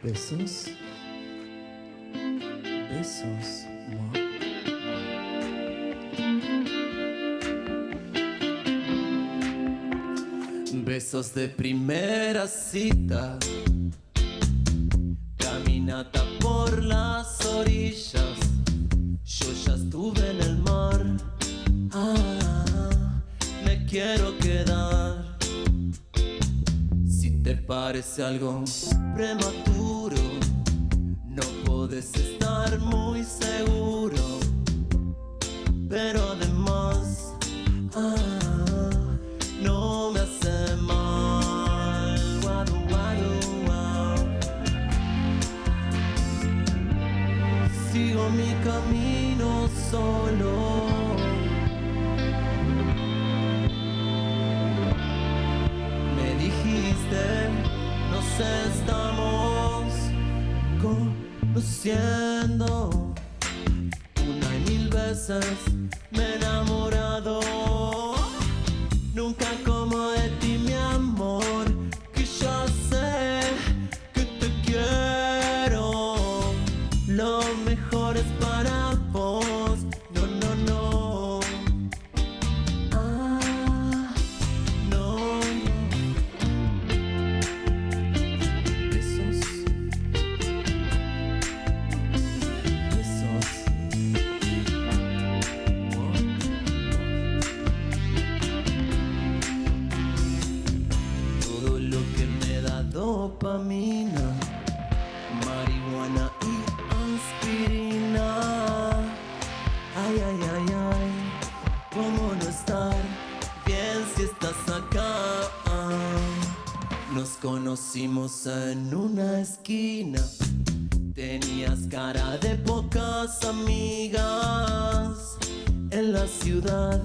Besos, besos, moi. Besos de primera cita, caminata por las orillas. Yo ya estuve en el mar, me quiero quedar. Si te parece algo prematuro, no podés estar muy seguro, pero además no me hace mal. Guadu, guadu, guau. Sigo mi camino solo. Me dijiste, nos estamos conociendo. Una y mil veces me he enamorado. Nunca como de ti, mi amor, que yo sé que te quiero. Lo mejor es para vos. No, no, no. No, no. Besos. Besos. Todo lo que me da dopamina, marihuana y aspirina. Ay, ay, ay, ay, ¿cómo no estar bien si estás acá? Nos conocimos en una esquina. Tenías cara de pocas amigas. En la ciudad,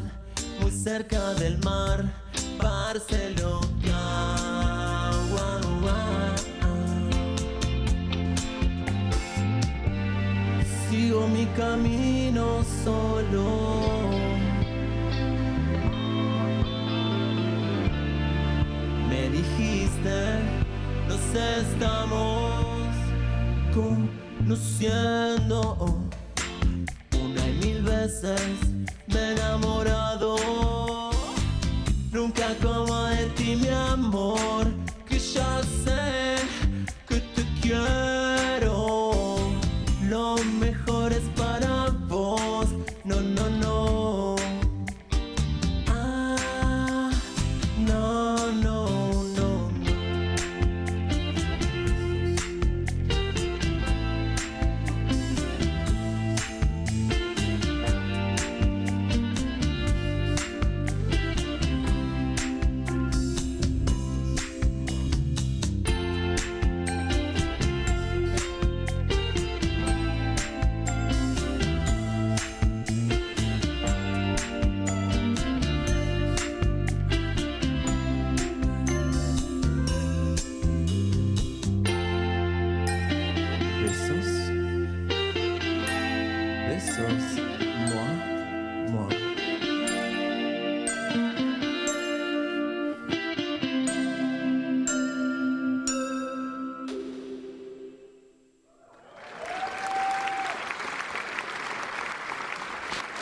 muy cerca del mar, Barcelona. Guau, guau. Sigo mi camino solo. Me dijiste, nos estamos conociendo. Una y mil veces me he enamorado. Nunca como